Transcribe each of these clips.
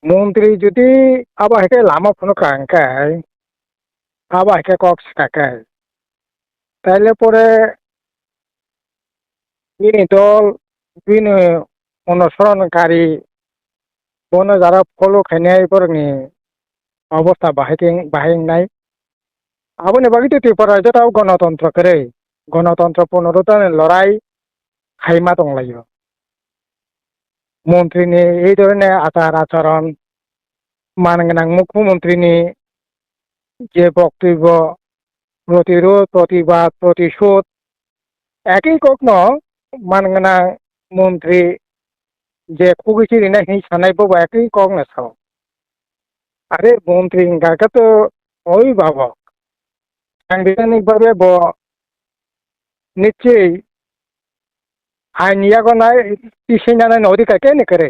মন্ত্রী যদি আবার হেকে লামা ফোনো কাঙ্কায় আবার হেকে কক সাকায় তাইলে পরে বিনি দল বিনি অনুসরণকারী বনে যারা ফলো খাইনাय फोरनि অবস্থা বাহিংনাय আবনি বাকি ত্রিপুরা যেটাও গণতন্ত্র করে গণতন্ত্র পুনরুদ্ধারের লড়াই খাইমা দंलायो মন্ত্রীনি এই ধরনের আচার আচরণ মানগোনাं মুখ্যমন্ত্রীনি যে বক্তব্য প্রতিরোধ প্রতিবাদ প্রতিশোধ একই কখনো মানগোনাं মন্ত্রী যে খুগিছিরিনা হি সানাইবো একই কখনো সাও আরে মন্ত্রী গাকে তো অভিভাবক সাংবিধানিকভাবে নিশ্চয়ই আইন ইয়াগনায় পিছিয়ে অধিকার কেন করে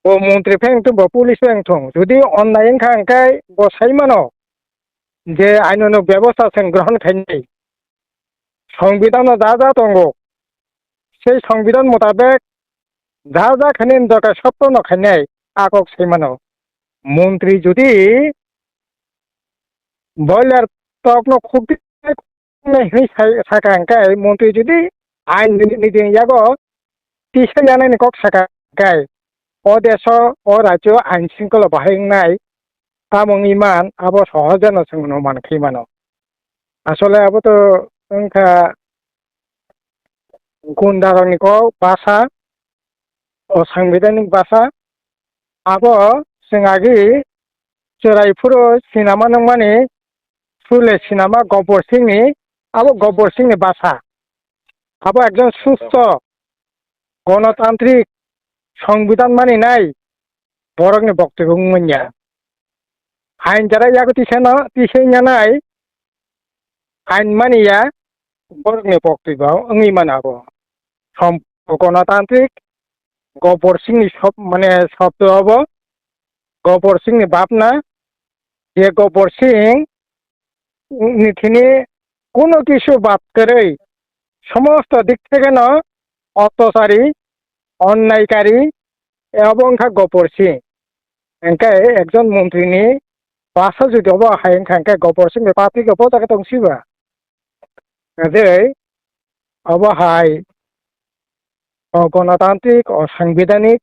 ও মন্ত্রী ফেংথং পুলিশ ফেংথং যদি অন্যায় খাঙ্কাय বসাইমানো যে আইনানুগ ব্যবস্থা जों গ্রহণ খাইনাय সংবিধানে যা যা দङ সেই সংবিধান মোতাবেক যা যা খাইनायनि দরকার সব খাইनाय আকক সেইমানো মন্ত্রী যদি বয়লার তখন খুব সাকাঙ্কায় মন্ত্রী যদি আইন নীতি ইয়াগো পিছিয়ে কক সাকাঙ্কায় ও দেশ ও রাজ্য আইন শৃঙ্খলা বাহিংनाय তামং ইমান আবো সহজেন जों মানखैमानो আসলে আবো তো ओंखा गुन्दारनिको भाषा और सांविधानिक भाषा आबो जों आगे चोराइफुरो सिनेमा नंमानि सुले सिनेमा गब्बर सिंनि आबो गब्बर सिंनि भाषा आबो एकजन सुस्थ गणतांत्रिक संविधान मानिनाय बरकनि बक्तव्य बुंमोनिया आइन जारा यागो तिसायनाय आइन मानिया बरकनि बक्तव्य ओंगिमानाबो सम गणतांत्रिक गब्बर सिंनि सब माने शब्द हबो गब्बर सिंनि भावना যে গব্বর সিং নীতিনি কোনো কিছু বাদ করে সমস্ত দিক থেকে অত্যাচারী অন্যায়কারী এবং গব্বর সিং এনকাय একজন মন্ত্রীনি বাসা যদি হবো হাইনখানকাय গব্বর সিং পাতি গব্বর তাকে দংসিবা যে অবহাই গণতান্ত্রিক ও সাংবিধানিক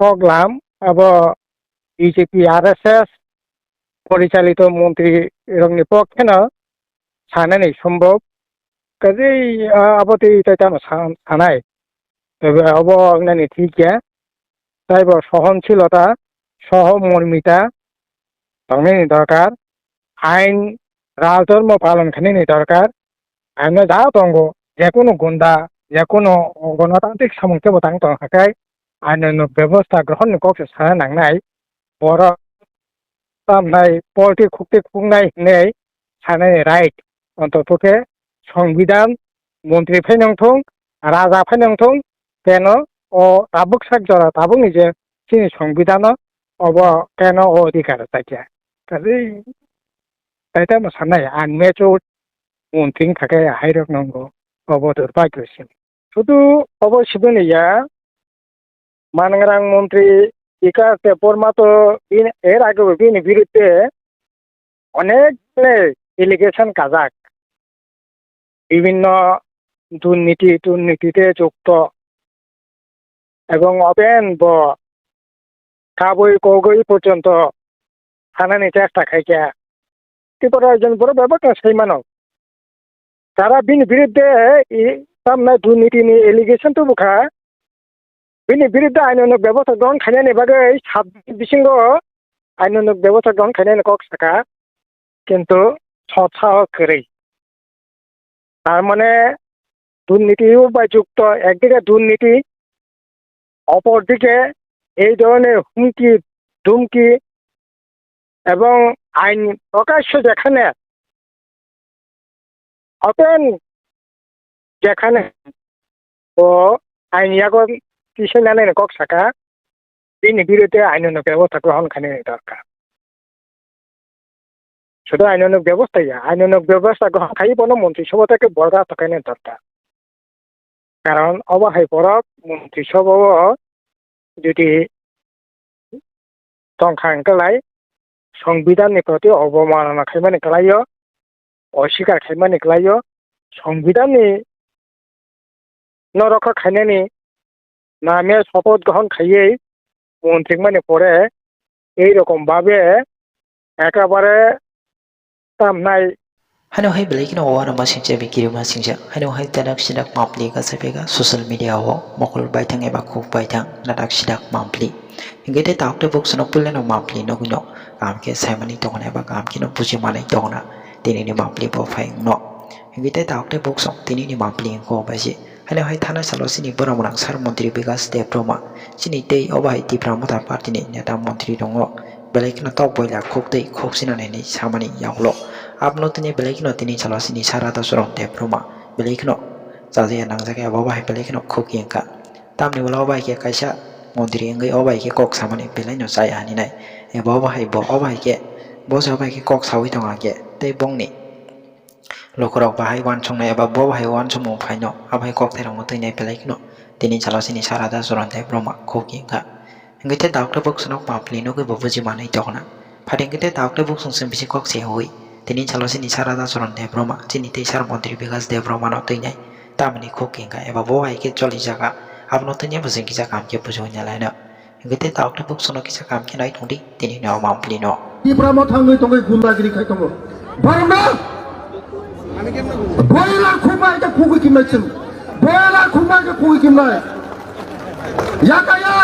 প্রোগ্রাম এবং বিজেপি আরএসএস পরিচালিত মন্ত্রী রংনি পক্ষে সানানি সম্ভব কাজে আবতে এটা সানাই তবে অব নানি ঠিক তাইব সহনশীলতা সহমর্মিতা দংনি দরকার আইন রাজধর্ম পালন খানি দরকার আইন যা দङ যে কোনো গুন্ডা যে কোনো গণতান্ত্রিক সামুখে বতাং দंखाय আইন ব্যবস্থা গ্রহণ কক্ষ সানা নাंनाय बर তামনাই পলটি খুকতে খুংনাই নেই সানাय রাইট অন্ততপক্ষে সংবিধান মন্ত্রী ফাইনাंथं রাজা ফাইनांथं কেন ও তাবুক সাকজরা তাবুক নিজে চিনি সংবিধান অব কেন ও অধিকার থাকে কাজে তাইটা সানাय আনমেচুর মন্ত্রীनि थाखाय हाइरक नांगौ অব দুর্ভাগ্যসীন শুধু অবশ্যই মানগোনাं মন্ত্রী বিকাশ দেববর্মা তো এর আগেও বিনি বিরুদ্ধে অনেক এলিগেশন কাজাক বিভিন্ন দুর্নীতিতে যুক্ত এবং অবেন কাবই কগই পর্যন্ত থানানি চেষ্টা খাইকা ত্রিপুরা একজন বড় ব্যাপারটা সেই মানব তারা বিনি বিরুদ্ধে তামনাय দুর্নীতিनि এলিগেশন তো বুখা বিনি বিরুদ্ধে আইনানুগ ব্যবস্থা গ্রহণ খাইनायनि बागै बिसिंगो আইনানুগ ব্যবস্থা গ্রহণ খাইनायनि কক সাকা কিন্তু সৎসাহস করে তার মানে দুর্নীতিও যুক্ত একদিকে দুর্নীতি অপরদিকে এই ধরনের হুমকি ধুমকি এবং আইন প্রকাশ্য যেখানে অপেন যেখানে ও আইন ইয়াগো পিছিয়ে কক সাকা বিনি বিরুদ্ধে আইনানুগ ব্যবস্থা গ্রহণ খাইनायनि দরকার শুধু আইনানুগ ব্যবস্থা গ্রহণ খাইবনো মন্ত্রিসভা থেকে বরখাস্ত খাইनायनि দরকার কারণ অবহাই বরক মন্ত্রিসভা যদি tongkhangkalai সংবিধানनि প্রতি অবমাননা খাইমানি kalayo অস্বীকার খাইমানি kalayo সংবিধানनि নরক্ষা খাইনানি নামে শপথ গ্রহণ খাইয়েই মন্ত্রী মানে পরে এইরকম ভাবে একেবারে তামনাই Hano hai belai kina awana masing jabi kiri masing ja. Hano hai tanak sidak mampli ka sapega social media ho mokol baitang eba kuk baitang nadak sidak mampli. Hingga te tauk te buk sanok pulen no mampli no guno. Kam ke saimani tongna eba kam kino puji manai tongna. Tini ni mampli bo fai no. Hingga te tauk te buk sok tini ni mampli ko basi. Hano hai thana salo sini bora munang sar montri bigas de proma. Sini te oba hai tipra mata parti ni nyata montri dongo. Belai kina tok boila kuk te kuk sinane ni samani yaulo. Abno tini belekino tini chalo sini sarata surong te proma belekino jaje nang jage aboba hai belekino khoki engka tamni wala obai ke kaisa mondiri engai obai ke kok samani belaino jai ani nai e boba hai bo obai ke bosa obai ke kok sawi tonga ke te bongni lokorok bahai wan chong nai aba boba hai wan chong mong phaino abai kok terong motoi nai belekino tini chalo sini sarata surong te proma khoki engka engite doctor book sonok papli no ke bobuji manai tokna phadengite doctor book song sem bisi kok se hoi tini chalo sini sarada soron de broma chini te sar mantri bikas de broma no tei nai tamni khoking ka eba bo ai ke choli jaga abno tenya bujing ki jakam ke bujo nya laina ngite tauk te buk sono ki jakam ke nai thongdi tini na mampli no 이 브라모 탕의 동의 군다기리 가이tongo 바로나 보일라 쿠마이가 고기 김날쯤 보일라 쿠마이가 고기 김날 야가야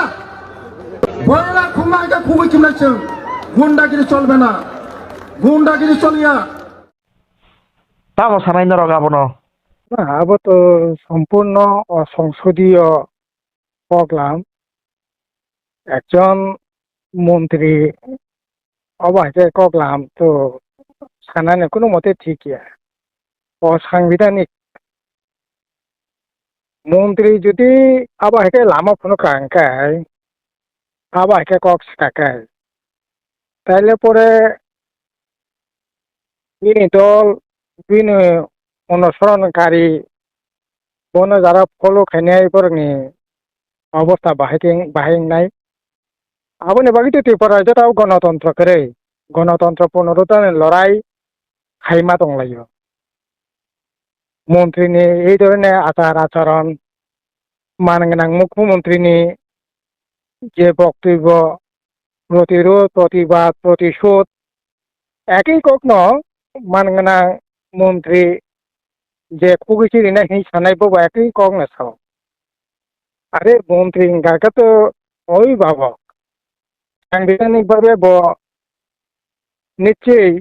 보일라 쿠마이가 고기 김날쯤 군다기리 চলবেনা গুন্ডাগিরি চলিয়া তামো সানাই নরক আবনো না আবো তো সম্পূর্ণ অসংসদীয় programme একজন মন্ত্রী অবাধে কগলাম তো সানানে কোনো মতে ঠিকই অসাংবিধানিক মন্ত্রী যদি আবাহকে লামা ফোনো কাঙ্কায় আবাহকে কক শিকাকায় তাইলে পরে বিনি দল বিনি অনুসরণকারী বনে যারা ফলো খাইনাই পরনি অবস্থা বাহাইনাই আবনে বাকি ত্রিপুরা যেটাও গণতন্ত্র করে গণতন্ত্র পুনরুদ্ধারে লড়াই খাইমা দংলাইও মন্ত্রীনি এই ধরনের আচার আচরণ মানগোনাं মুখ্যমন্ত্রীনি যে বক্তব্য প্রতিরোধ প্রতিবাদ প্রতিশোধ একই কখনো মানগোনাं মন্ত্রী যে খুগিছিরি না হি সানাইবো একই কখনো সাও আরে মন্ত্রী গাকে তো অভিভাবক সাংবিধানিকভাবে নিশ্চয়ই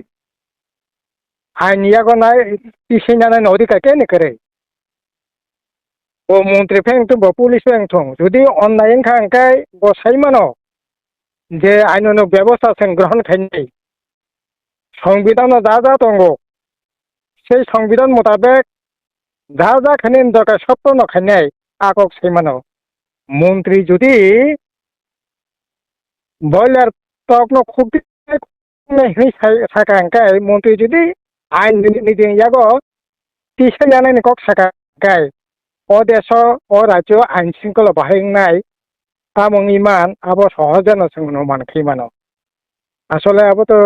আইন ইয়াগনায় পিছিয়ে অধিকার কেন করে ও মন্ত্রী ফেংথং পুলিশ ফেংথং যদি অন্যায় খাঙ্কায় বসাইমানো যে আইন ব্যবস্থা গ্রহণ খাইনাই সংবিধান যা যা দङ সেই সংবিধান মোতাবেক যা যা খানি দরকার সব খাইনাই আকক সেইমানো মন্ত্রী যদি বয়লার তখন খুব সাকাঙ্কায় মন্ত্রী যদি আইন নীতি ইয়াগো তিসে জানাই কক সাকাঙ্কায় ও দেশ ও রাজ্য আইন শৃঙ্খলা বাহাইনাই তামং ইমান আবো সহজ জানো সোংনো মানখैमानो আসলে আবো তো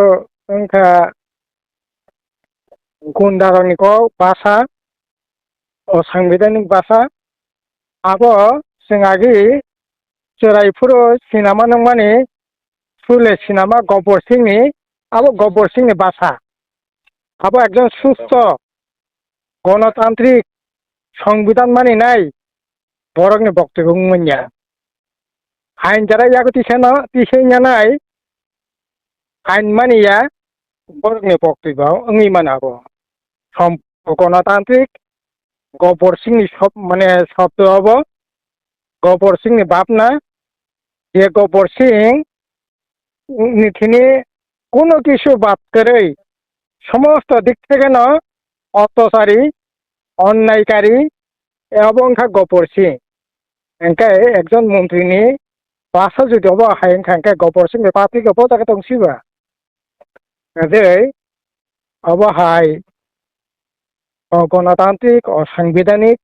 ওনখা গুন্ডারনিক ভাষা অসাংবিধানিক ভাষা আবো जों आगि चोराइफुरो सिनेमा नों माने सुले सिनेमा गब्बर सिंनि आबो गब्बर सिंनि भाषा आबो একজন সুস্থ গণতান্ত্রিক সংবিধান মানিনাই বরংনি বক্তব্য মুনিया আইন যারা ইয়াগো তিসাইনাই আইন মানিয়া বরংনি বক্তব্য ওই মানাবো গণতান্ত্রিক গব্বর সিংনি সব মানে শব্দ হবো গব্বর সিংনি বাপনা যে গব্বর সিং তিনি কোনো কিছু বাদ করে সমস্ত দিক থেকে অত্যাচারী অন্যায়কারী এবং গব্বর সিং এনকাই একজন মন্ত্রীনি ভাষা যদি হবো হাইনখানকাই গব্বর সিং পাতি গব্বর তাকে দংসিবা যে অবহাই গণতান্ত্রিক অসাংবিধানিক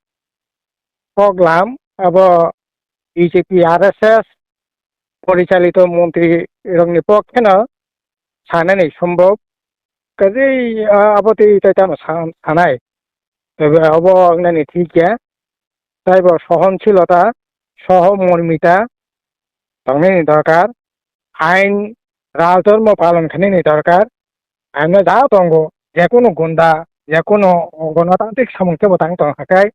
প্রোগ্রাম এবং বিজেপি আরএসএস পরিচালিত মন্ত্রী রংনি পক্ষেনো সানানি সম্ভব কাজেই আবতি তাইতানো সানাই তবে অবনানি ঠিক তাইব সহনশীলতা সহমর্মিতা তংনি দরকার আইন রাজধর্ম পালন খানি দরকার আইনে যা দঙ্গ যে কোনো গুন্ডা যে কোনো গণতান্ত্রিক সামুখে বতাং তংখাই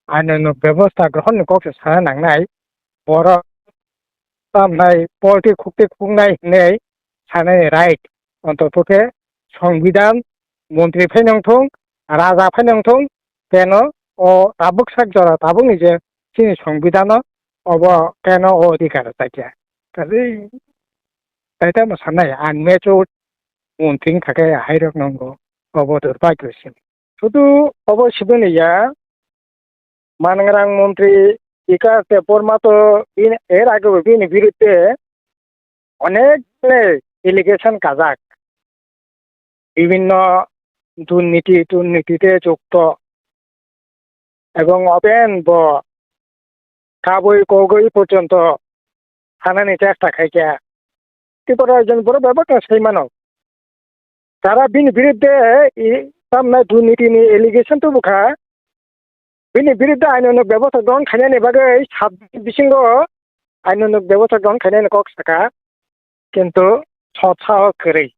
আইন ব্যবস্থা গ্রহণ কক্ষ সানা নাংনাই বড় তামনাই পলিটিক খুকতে খুংনাই নেই সানানি রাইট অন্ততপক্ষে সংবিধান মন্ত্রী ফাইনংথং রাজা ফাইনংথং কেন ও তাবুক সাক জরা তাবুক নিজে চিনি সংবিধান অব কেন ও অধিকার থাকে কাজেই তাইটা সানাই আনমেচুর মন্ত্রী থাকে হাইরক নঙ্গ অব দুর্ভাগ্যসীন শুধু অবশ্যই মানগ্রাং মন্ত্রী বিকাশ দেববর্মা তো এর আগে বিনি বিরুদ্ধে অনেক এলিগেশন কাজাক বিভিন্ন দুর্নীতিতে যুক্ত এবং অপেন কাবই কগই পর্যন্ত হানানি চেষ্টা খাইকে ত্রিপুরা একজন বড় ব্যাপারটা সেই মানব তারা বিনি বিরুদ্ধে তামনাই দুর্নীতি নিয়ে এলিগেশন তো বুখা বিনি বিরুদ্ধে আইনানুক ব্যবস্থা গ্রহণ খাইনানি বাকে বিশিঙ্গ আইনানুক ব্যবস্থা গ্রহণ খাইনানি কক সাকা কিন্তু সৎসাহস করেই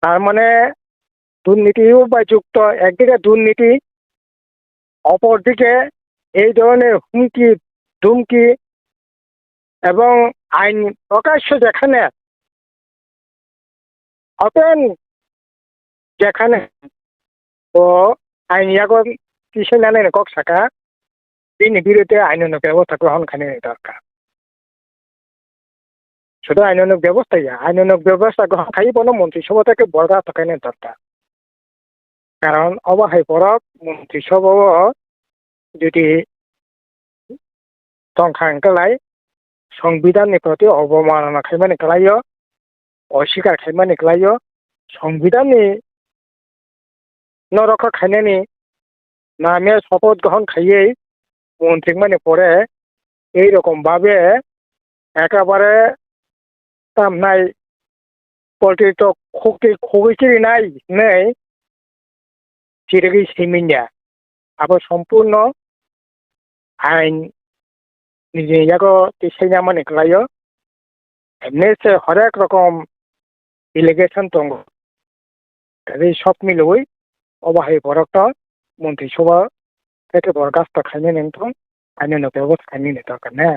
তার মানে দুর্নীতিও বা যুক্ত একদিকে দুর্নীতি অপরদিকে এই ধরনের হুমকি ধুমকি এবং আইন প্রকাশ্য যেখানে অপেন যেখানে ও আইন ইয়াগন কিসে নেন কক সাকা বিনি বিরুদ্ধে আইনানুক ব্যবস্থা গ্রহণ খাইনানি দরকার শুধু আইনানুক ব্যবস্থাই আইনানুক ব্যবস্থা গ্রহণ খাইবনো মন্ত্রিসভা থেকে বরখাস্ত খাইনানি দরকার কারণ অবহাই পরক মন্ত্রিসভা যদি তংখাंगलाय সংবিধানनि প্রতি অবমাননা খাইমানি গলাयो অস্বীকার খাইমানি গলাयो সংবিধানनि নরক্ষা খাইনানি নামে শপথ গ্রহণ খাইয়ে মন্ত্রী মানে পরে এইরকম ভাবে একেবারে তামনাই পলিটিক খুবই নাই নেই চিরগি সিমিন্যা আবার সম্পূর্ণ আইন নিজে ইয়াগো তিসাইনা মানে গলাयो এমনিতে হরেক রকম এলিগেশন দङ কাজেই সব মিলুই অবহাই বরকটা মন্ত্রিসভা থেকে বরখাস্ত খাইনানি আইনানুক ব্যবস্থা খাইনানি দরকার না